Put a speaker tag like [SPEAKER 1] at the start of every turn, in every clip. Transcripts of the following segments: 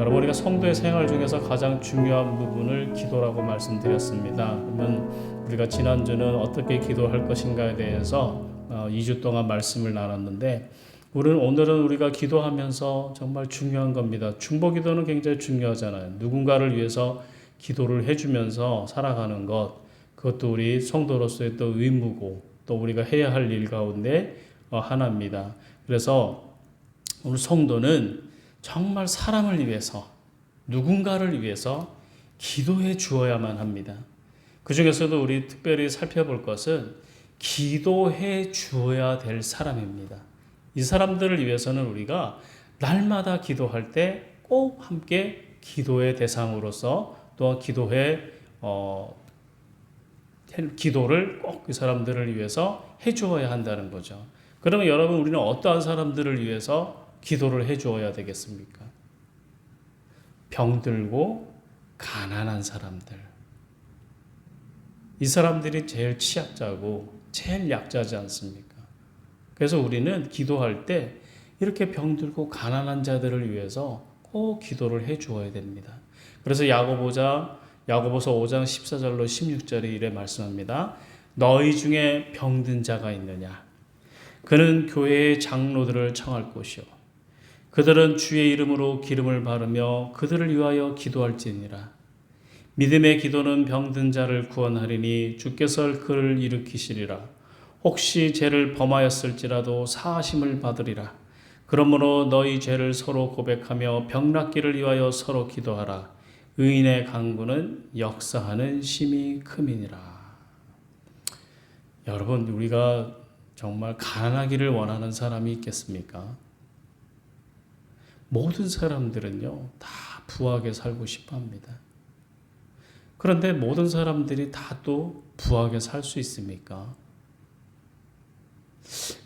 [SPEAKER 1] 여러분, 우리가 성도의 생활 중에서 가장 중요한 부분을 기도라고 말씀드렸습니다. 그러면 우리가 지난주는 어떻게 기도할 것인가에 대해서 2주 동안 말씀을 나눴는데, 오늘은 우리가 기도하면서 정말 중요한 겁니다. 중보기도는 굉장히 중요하잖아요. 누군가를 위해서 기도를 해주면서 살아가는 것, 그것도 우리 성도로서의 또 의무고 또 우리가 해야 할 일 가운데 하나입니다. 그래서 우리 성도는 정말 사람을 위해서, 누군가를 위해서 기도해 주어야만 합니다. 그 중에서도 우리 특별히 살펴볼 것은 기도해 주어야 될 사람입니다. 이 사람들을 위해서는 우리가 날마다 기도할 때 꼭 함께 기도의 대상으로서 또 기도를 꼭 그 사람들을 위해서 해 주어야 한다는 거죠. 그러면 여러분, 우리는 어떠한 사람들을 위해서 기도를 해 주어야 되겠습니까? 병들고 가난한 사람들. 이 사람들이 제일 취약자고 제일 약자지 않습니까? 그래서 우리는 기도할 때 이렇게 병들고 가난한 자들을 위해서 꼭 기도를 해 주어야 됩니다. 그래서 야고보서 5장 14절로 16절에 이래 말씀합니다. 너희 중에 병든 자가 있느냐? 그는 교회의 장로들을 청할 것이요. 그들은 주의 이름으로 기름을 바르며 그들을 위하여 기도할지니라. 믿음의 기도는 병든 자를 구원하리니 주께서 그를 일으키시리라. 혹시 죄를 범하였을지라도 사하심을 받으리라. 그러므로 너희 죄를 서로 고백하며 병 낫기를 위하여 서로 기도하라. 의인의 간구는 역사하는 힘이 큼이니라. 여러분, 우리가 정말 가난하기를 원하는 사람이 있겠습니까? 모든 사람들은요, 다 부하게 살고 싶어 합니다. 그런데 모든 사람들이 다 또 부하게 살 수 있습니까?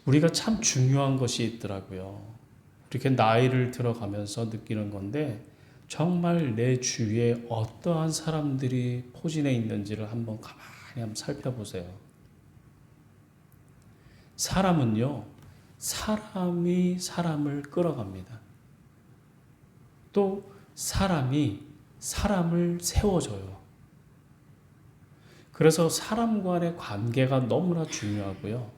[SPEAKER 1] 우리가 참 중요한 것이 있더라고요. 이렇게 나이를 들어가면서 느끼는 건데, 정말 내 주위에 어떠한 사람들이 포진해 있는지를 가만히 살펴보세요. 사람은요, 사람이 사람을 끌어갑니다. 또 사람이 사람을 세워줘요. 그래서 사람 간의 관계가 너무나 중요하고요.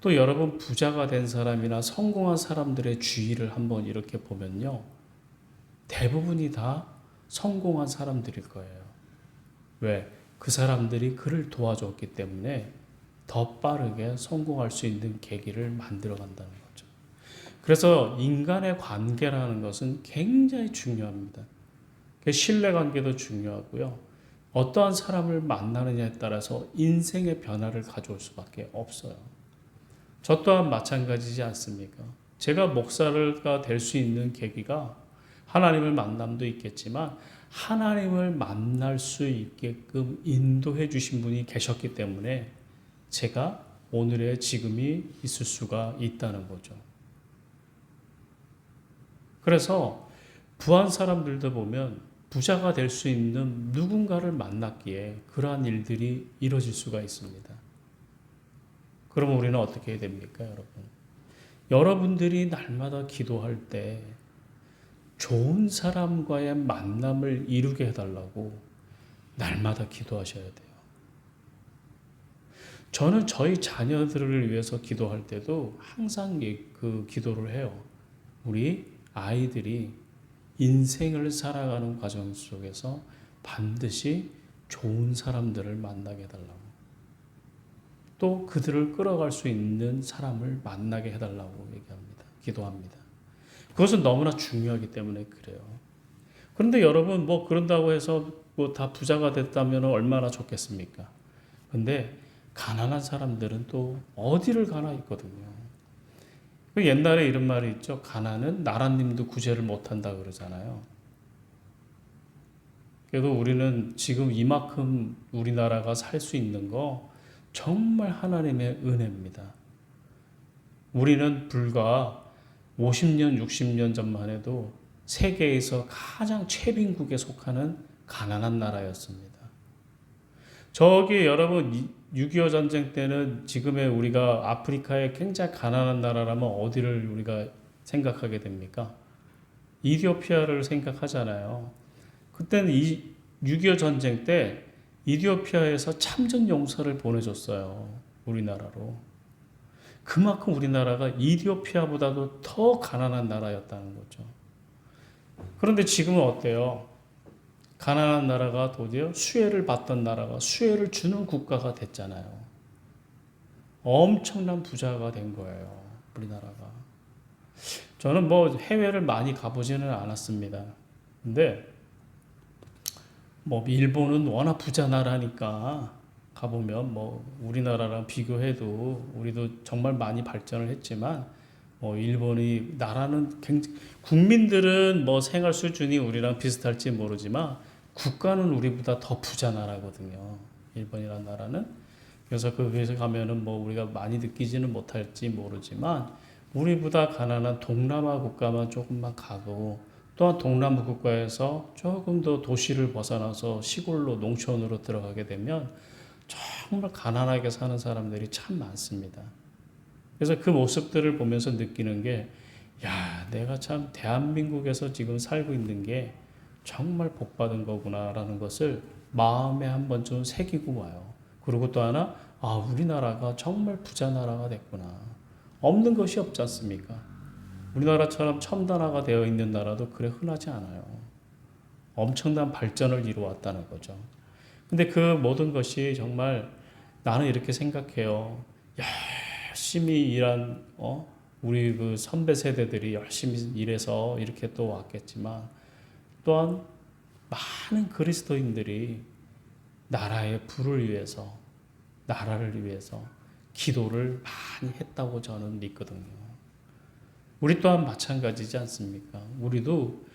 [SPEAKER 1] 또 여러분, 부자가 된 사람이나 성공한 사람들의 주위를 한번 이렇게 보면요, 대부분이 다 성공한 사람들일 거예요. 왜? 그 사람들이 그를 도와줬기 때문에 더 빠르게 성공할 수 있는 계기를 만들어 간다는 거죠. 그래서 인간의 관계라는 것은 굉장히 중요합니다. 신뢰관계도 중요하고요. 어떠한 사람을 만나느냐에 따라서 인생의 변화를 가져올 수밖에 없어요. 저 또한 마찬가지지 않습니까? 제가 목사가 될 수 있는 계기가 하나님을 만남도 있겠지만 하나님을 만날 수 있게끔 인도해 주신 분이 계셨기 때문에 제가 오늘의 지금이 있을 수가 있다는 거죠. 그래서 부한 사람들도 보면 부자가 될 수 있는 누군가를 만났기에 그러한 일들이 이루어질 수가 있습니다. 그러면 우리는 어떻게 해야 됩니까, 여러분? 여러분들이 날마다 기도할 때 좋은 사람과의 만남을 이루게 해달라고 날마다 기도하셔야 돼요. 저는 저희 자녀들을 위해서 기도할 때도 항상 그 기도를 해요. 우리 아이들이 인생을 살아가는 과정 속에서 반드시 좋은 사람들을 만나게 해달라고, 또 그들을 끌어갈 수 있는 사람을 만나게 해달라고 얘기합니다. 기도합니다. 그것은 너무나 중요하기 때문에 그래요. 그런데 여러분, 그런다고 해서 다 부자가 됐다면 얼마나 좋겠습니까? 근데 가난한 사람들은 또 어디를 가나 있거든요. 옛날에 이런 말이 있죠. 가난은 나라님도 구제를 못한다 그러잖아요. 그래도 우리는 지금 이만큼 우리나라가 살 수 있는 거 정말 하나님의 은혜입니다. 우리는 불과 50년, 60년 전만 해도 세계에서 가장 최빈국에 속하는 가난한 나라였습니다. 저기 여러분, 6.25 전쟁 때는 지금의 우리가 아프리카의 굉장히 가난한 나라라면 어디를 우리가 생각하게 됩니까? 이디오피아를 생각하잖아요. 그때는 6.25 전쟁 때 이디오피아에서 참전 용사를 보내줬어요. 우리나라로. 그만큼 우리나라가 이디오피아보다도 더 가난한 나라였다는 거죠. 그런데 지금은 어때요? 가난한 나라가 도리어 수혜를 받던 나라가 수혜를 주는 국가가 됐잖아요. 엄청난 부자가 된 거예요. 우리나라가. 저는 뭐 해외를 많이 가보지는 않았습니다. 근데 뭐 일본은 워낙 부자 나라니까 가보면 뭐 우리나라랑 비교해도 우리도 정말 많이 발전을 했지만 뭐 일본이 나라는 굉장히 국민들은 뭐 생활 수준이 우리랑 비슷할지 모르지만 국가는 우리보다 더 부자 나라거든요. 일본이라는 나라는. 그래서 거기서 가면은 뭐 우리가 많이 느끼지는 못할지 모르지만 우리보다 가난한 동남아 국가만 조금만 가고 또한 동남아 국가에서 조금 더 도시를 벗어나서 시골로 농촌으로 들어가게 되면 정말 가난하게 사는 사람들이 참 많습니다. 그래서 그 모습들을 보면서 느끼는 게, 야, 내가 참 대한민국에서 지금 살고 있는 게 정말 복받은 거구나라는 것을 마음에 한 번쯤 새기고 와요. 그리고 또 하나, 아, 우리나라가 정말 부자 나라가 됐구나. 없는 것이 없지 않습니까? 우리나라처럼 첨단화가 되어 있는 나라도 그래 흔하지 않아요. 엄청난 발전을 이루어왔다는 거죠. 근데 그 모든 것이 정말 나는 이렇게 생각해요. 열심히 일한 우리 그 선배 세대들이 열심히 일해서 이렇게 또 왔겠지만 또한 많은 그리스도인들이 나라의 부를 위해서 나라를 위해서 기도를 많이 했다고 저는 믿거든요. 우리 또한 마찬가지지 않습니까? 우리도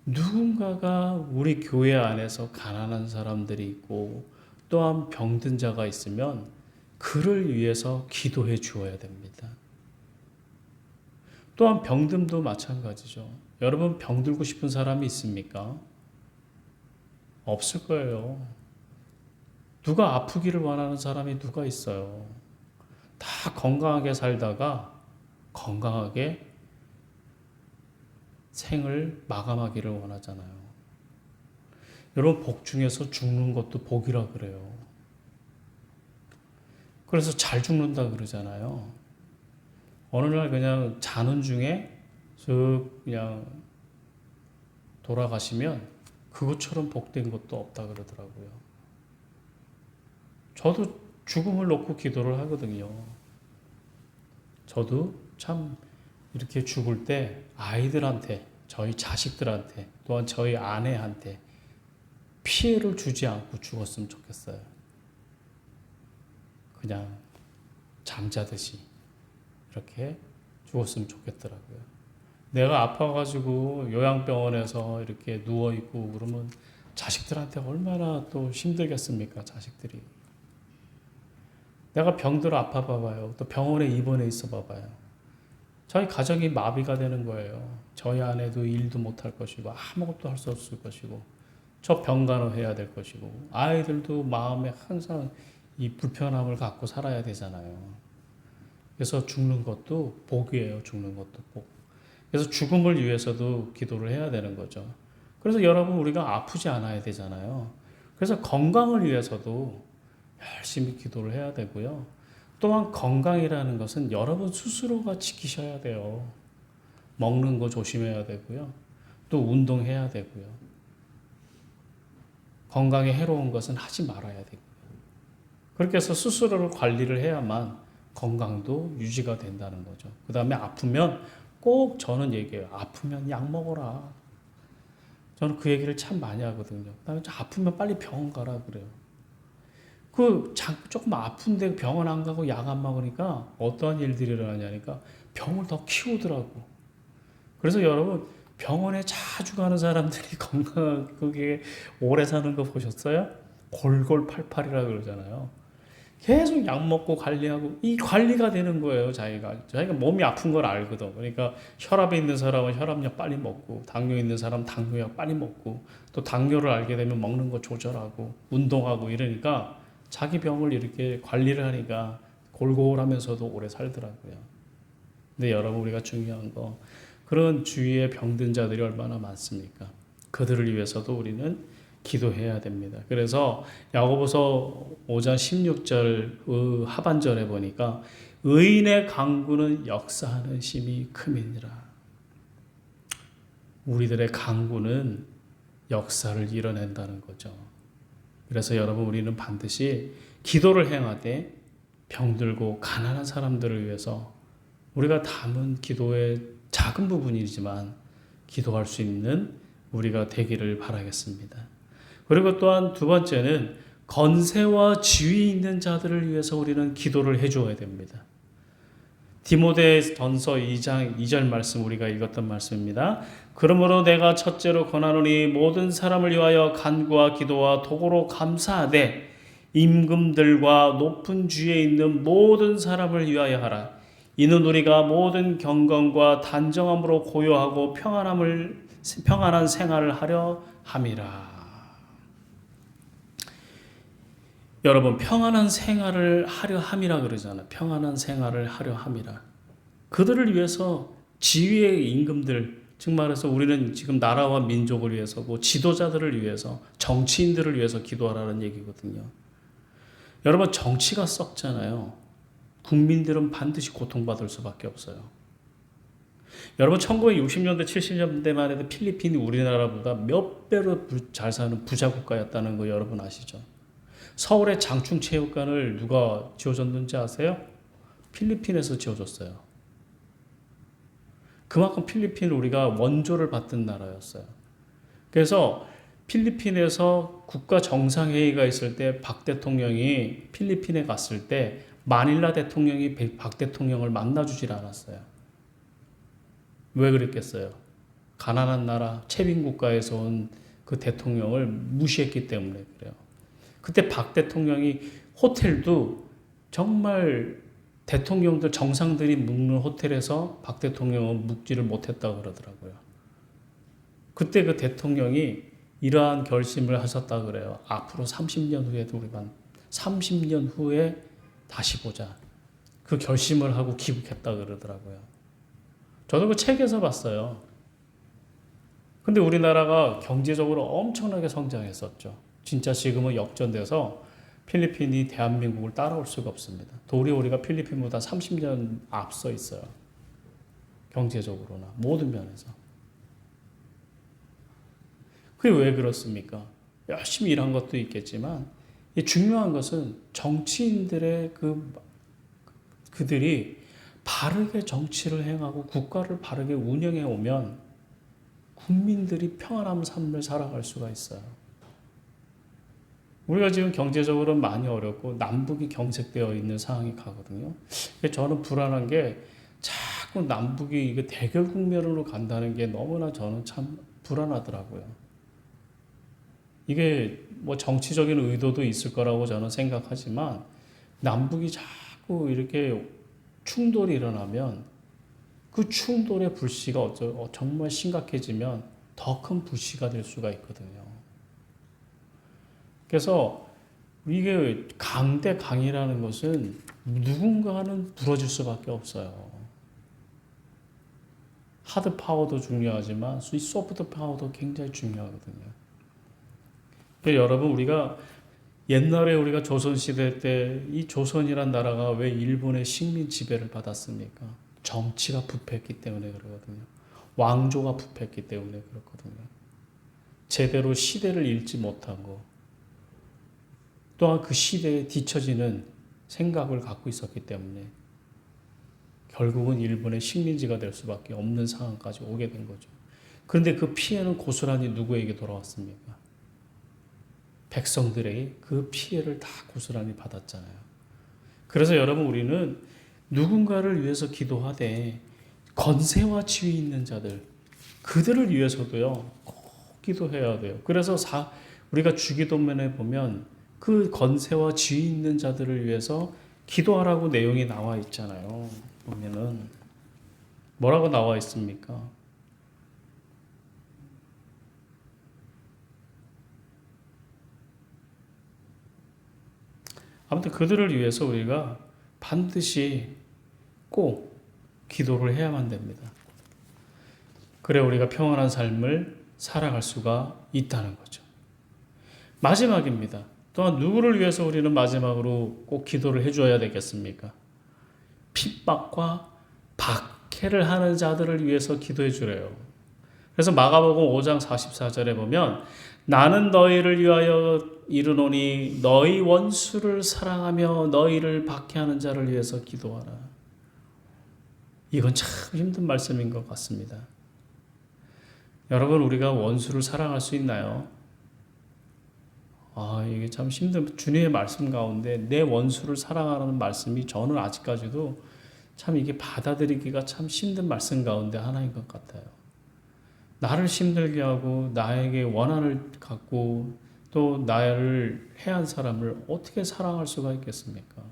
[SPEAKER 1] 누군가가 우리 교회 안에서 가난한 사람들이 있고 또한 병든 자가 있으면 그를 위해서 기도해 주어야 됩니다. 또한 병듦도 마찬가지죠. 여러분 병들고 싶은 사람이 있습니까? 없을 거예요. 누가 아프기를 원하는 사람이 누가 있어요? 다 건강하게 살다가 건강하게 생을 마감하기를 원하잖아요. 여러분 복 중에서 죽는 것도 복이라 그래요. 그래서 잘 죽는다 그러잖아요. 어느 날 그냥 자는 중에 그냥 돌아가시면 그것처럼 복된 것도 없다 그러더라고요. 저도 죽음을 놓고 기도를 하거든요. 저도 참 이렇게 죽을 때 아이들한테, 저희 자식들한테, 또한 저희 아내한테 피해를 주지 않고 죽었으면 좋겠어요. 그냥 잠자듯이 이렇게 죽었으면 좋겠더라고요. 내가 아파가지고 요양병원에서 이렇게 누워있고 그러면 자식들한테 얼마나 또 힘들겠습니까, 자식들이. 내가 병들어 아파 봐봐요. 또 병원에 입원해 있어 봐봐요. 저희 가정이 마비가 되는 거예요. 저희 아내도 일도 못할 것이고 아무것도 할 수 없을 것이고 저 병간호해야 될 것이고 아이들도 마음에 항상 이 불편함을 갖고 살아야 되잖아요. 그래서 죽는 것도 복이에요. 죽는 것도 복. 그래서 죽음을 위해서도 기도를 해야 되는 거죠. 그래서 여러분 우리가 아프지 않아야 되잖아요. 그래서 건강을 위해서도 열심히 기도를 해야 되고요. 또한 건강이라는 것은 여러분 스스로가 지키셔야 돼요. 먹는 거 조심해야 되고요. 또 운동해야 되고요. 건강에 해로운 것은 하지 말아야 되고요. 그렇게 해서 스스로를 관리를 해야만 건강도 유지가 된다는 거죠. 그 다음에 아프면 꼭 저는 얘기해요. 아프면 약 먹어라. 저는 그 얘기를 참 많이 하거든요. 그 다음에 아프면 빨리 병원 가라 그래요. 조금 아픈데 병원 안 가고 약 안 먹으니까 어떠한 일들이 일어나냐니까 병을 더 키우더라고. 그래서 여러분 병원에 자주 가는 사람들이 그게 오래 사는 거 보셨어요? 골골팔팔이라 그러잖아요. 계속 약 먹고 관리하고 이 관리가 되는 거예요. 자기가 몸이 아픈 걸 알거든. 그러니까 혈압이 있는 사람은 혈압약 빨리 먹고 당뇨 있는 사람은 당뇨약 빨리 먹고 또 당뇨를 알게 되면 먹는 거 조절하고 운동하고 이러니까 자기 병을 이렇게 관리를 하니까 골골하면서도 오래 살더라고요. 근데 여러분 우리가 중요한 거 그런 주위에 병든 자들이 얼마나 많습니까? 그들을 위해서도 우리는 기도해야 됩니다. 그래서 야고보서 5장 16절 하반절에 보니까 의인의 강구는 역사하는 힘이 큼이니라. 우리들의 강구는 역사를 이뤄낸다는 거죠. 그래서 여러분 우리는 반드시 기도를 행하되 병들고 가난한 사람들을 위해서 우리가 담은 기도의 작은 부분이지만 기도할 수 있는 우리가 되기를 바라겠습니다. 그리고 또한 두 번째는 건세와 지위 있는 자들을 위해서 우리는 기도를 해줘야 됩니다. 디모데전서 2장 2절 말씀 우리가 읽었던 말씀입니다. 그러므로 내가 첫째로 권하노니 모든 사람을 위하여 간구와 기도와 도구로 감사하되 임금들과 높은 주에 있는 모든 사람을 위하여 하라. 이는 우리가 모든 경건과 단정함으로 고요하고 평안한 생활을 하려 함이라. 여러분 평안한 생활을 하려 함이라 그러잖아요. 평안한 생활을 하려 함이라. 그들을 위해서 지위의 임금들, 즉 말해서 우리는 지금 나라와 민족을 위해서고 지도자들을 위해서 정치인들을 위해서 기도하라는 얘기거든요. 여러분 정치가 썩잖아요. 국민들은 반드시 고통받을 수밖에 없어요. 여러분 1960년대 70년대만 해도 필리핀이 우리나라보다 몇 배로 잘 사는 부자 국가였다는 거 여러분 아시죠? 서울의 장충체육관을 누가 지어줬는지 아세요? 필리핀에서 지어줬어요. 그만큼 필리핀은 우리가 원조를 받던 나라였어요. 그래서 필리핀에서 국가 정상회의가 있을 때 박 대통령이 필리핀에 갔을 때 마닐라 대통령이 박 대통령을 만나주질 않았어요. 왜 그랬겠어요? 가난한 나라, 채빈 국가에서 온 그 대통령을 무시했기 때문에 그래요. 그때 박 대통령이 호텔도 정말 대통령들 정상들이 묵는 호텔에서 박 대통령은 묵지를 못했다고 그러더라고요. 그때 그 대통령이 이러한 결심을 하셨다 그래요. 앞으로 30년 후에도 우리만 30년 후에 다시 보자. 그 결심을 하고 귀국했다 그러더라고요. 저도 그 책에서 봤어요. 근데 우리나라가 경제적으로 엄청나게 성장했었죠. 진짜 지금은 역전돼서 필리핀이 대한민국을 따라올 수가 없습니다. 도리어 우리가 필리핀보다 30년 앞서 있어요. 경제적으로나 모든 면에서. 그게 왜 그렇습니까? 열심히 일한 것도 있겠지만 중요한 것은 정치인들의 그들이 바르게 정치를 행하고 국가를 바르게 운영해 오면 국민들이 평안한 삶을 살아갈 수가 있어요. 우리가 지금 경제적으로 많이 어렵고 남북이 경색되어 있는 상황이 가거든요. 저는 불안한 게 자꾸 남북이 이거 대결 국면으로 간다는 게 너무나 저는 참 불안하더라고요. 이게 뭐 정치적인 의도도 있을 거라고 저는 생각하지만 남북이 자꾸 이렇게 충돌이 일어나면 그 충돌의 불씨가 정말 심각해지면 더 큰 불씨가 될 수가 있거든요. 그래서 이게 강 대 강이라는 것은 누군가는 부러질 수밖에 없어요. 하드 파워도 중요하지만 이 소프트 파워도 굉장히 중요하거든요. 여러분 우리가 옛날에 우리가 조선시대 때 이 조선이란 나라가 왜 일본의 식민 지배를 받았습니까? 정치가 부패했기 때문에 그러거든요. 왕조가 부패했기 때문에 그렇거든요. 제대로 시대를 읽지 못하고 또한 그 시대에 뒤처지는 생각을 갖고 있었기 때문에 결국은 일본의 식민지가 될 수밖에 없는 상황까지 오게 된 거죠. 그런데 그 피해는 고스란히 누구에게 돌아왔습니까? 백성들에게 그 피해를 다 고스란히 받았잖아요. 그래서 여러분 우리는 누군가를 위해서 기도하되 건세와 지위 있는 자들 그들을 위해서도요 꼭 기도해야 돼요. 그래서 우리가 주기도문에 보면 그 건세와 지위 있는 자들을 위해서 기도하라고 내용이 나와 있잖아요. 보면은 뭐라고 나와 있습니까? 아무튼 그들을 위해서 우리가 반드시 꼭 기도를 해야만 됩니다. 그래 우리가 평안한 삶을 살아갈 수가 있다는 거죠. 마지막입니다. 또한 누구를 위해서 우리는 마지막으로 꼭 기도를 해줘야 되겠습니까? 핍박과 박해를 하는 자들을 위해서 기도해 주래요. 그래서 마가복음 5장 44절에 보면 나는 너희를 위하여 이르노니 너희 원수를 사랑하며 너희를 박해하는 자를 위해서 기도하라. 이건 참 힘든 말씀인 것 같습니다. 여러분 우리가 원수를 사랑할 수 있나요? 이게 참 힘든 주님의 말씀 가운데 내 원수를 사랑하라는 말씀이 저는 아직까지도 참 이게 받아들이기가 참 힘든 말씀 가운데 하나인 것 같아요. 나를 힘들게 하고 나에게 원한을 갖고 또 나를 해한 사람을 어떻게 사랑할 수가 있겠습니까?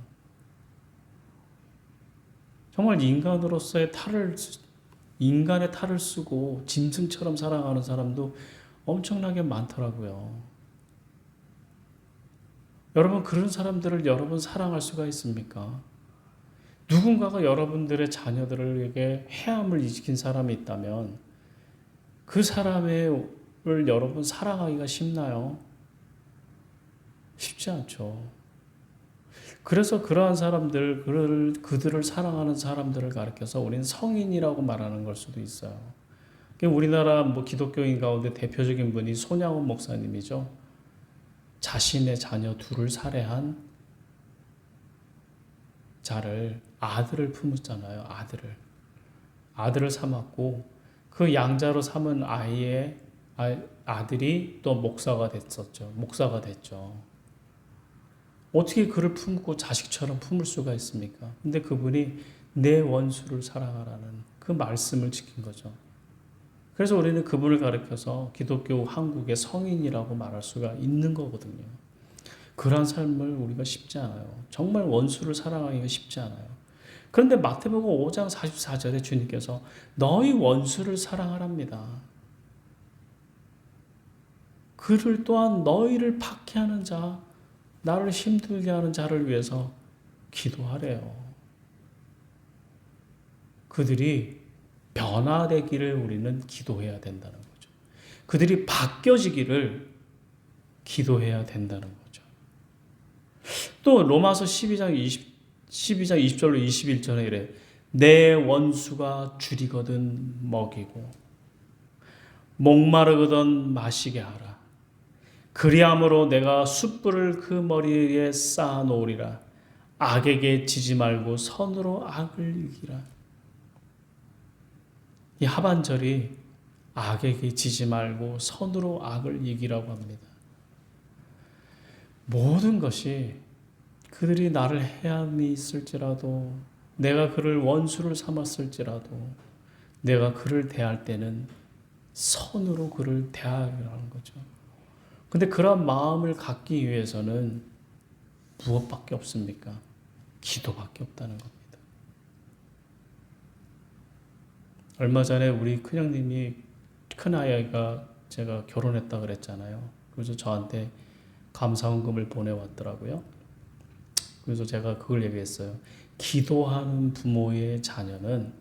[SPEAKER 1] 정말 인간의 탈을 쓰고 짐승처럼 사랑하는 사람도 엄청나게 많더라고요. 여러분 그런 사람들을 여러분 사랑할 수가 있습니까? 누군가가 여러분들의 자녀들에게 해함을 일으킨 사람이 있다면 그 사람을 여러분 사랑하기가 쉽나요? 쉽지 않죠. 그래서 그러한 그들을 사랑하는 사람들을 가리켜서 우리는 성인이라고 말하는 걸 수도 있어요. 우리나라 기독교인 가운데 대표적인 분이 손양원 목사님이죠. 자신의 자녀 둘을 살해한 아들을 품었잖아요. 아들을 삼았고 그 양자로 삼은 아들이 또 목사가 됐죠. 어떻게 그를 품고 자식처럼 품을 수가 있습니까? 근데 그분이 내 원수를 사랑하라는 그 말씀을 지킨 거죠. 그래서 우리는 그분을 가리켜서 기독교 한국의 성인이라고 말할 수가 있는 거거든요. 그러한 삶을 우리가 쉽지 않아요. 정말 원수를 사랑하기가 쉽지 않아요. 그런데 마태복음 5장 44절에 주님께서 너희 원수를 사랑하랍니다. 그를 또한 너희를 박해하는 자, 나를 힘들게 하는 자를 위해서 기도하래요. 그들이 변화되기를 우리는 기도해야 된다는 거죠. 그들이 바뀌어지기를 기도해야 된다는 거죠. 또 로마서 12장 20절로 21절에 이래 내 원수가 줄이거든 먹이고 목마르거든 마시게 하라. 그리함으로 내가 숯불을 그 머리에 쌓아 놓으리라. 악에게 지지 말고 선으로 악을 이기라. 이 하반절이 악에게 지지 말고 선으로 악을 이기라고 합니다. 모든 것이 그들이 나를 해함이 있을지라도 내가 그를 원수를 삼았을지라도 내가 그를 대할 때는 선으로 그를 대하라는 거죠. 근데 그런 마음을 갖기 위해서는 무엇밖에 없습니까? 기도밖에 없다는 겁니다. 얼마 전에 우리 큰아이가 제가 결혼했다 그랬잖아요. 그래서 저한테 감사원금을 보내왔더라고요. 그래서 제가 그걸 얘기했어요. 기도하는 부모의 자녀는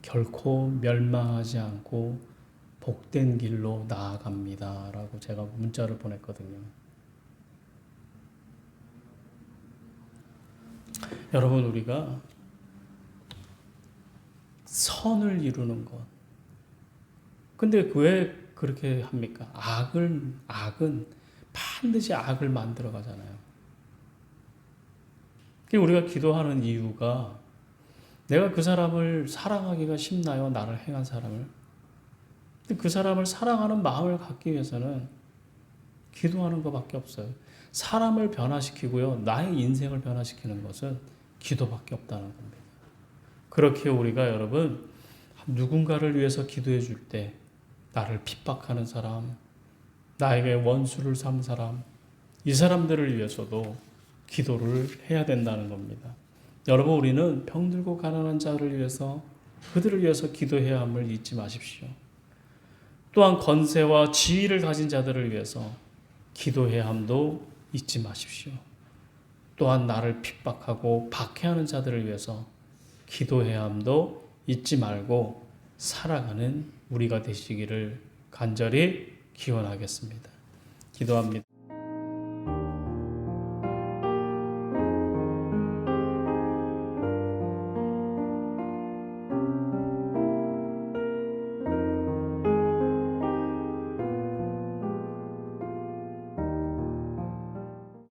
[SPEAKER 1] 결코 멸망하지 않고 복된 길로 나아갑니다. 라고 제가 문자를 보냈거든요. 여러분, 우리가 선을 이루는 것. 근데 왜 그렇게 합니까? 악은 반드시 악을 만들어 가잖아요. 우리가 기도하는 이유가 내가 그 사람을 사랑하기가 쉽나요? 나를 행한 사람을. 근데 그 사람을 사랑하는 마음을 갖기 위해서는 기도하는 것밖에 없어요. 사람을 변화시키고요. 나의 인생을 변화시키는 것은 기도밖에 없다는 겁니다. 그렇게 우리가 여러분 누군가를 위해서 기도해 줄 때 나를 핍박하는 사람, 나에게 원수를 삼은 사람, 이 사람들을 위해서도 기도를 해야 된다는 겁니다. 여러분 우리는 병들고 가난한 자를 위해서 그들을 위해서 기도해야 함을 잊지 마십시오. 또한 권세와 지위를 가진 자들을 위해서 기도해야 함도 잊지 마십시오. 또한 나를 핍박하고 박해하는 자들을 위해서 기도해야 함도 잊지 말고 살아가는 우리가 되시기를 간절히 기원하겠습니다. 기도합니다.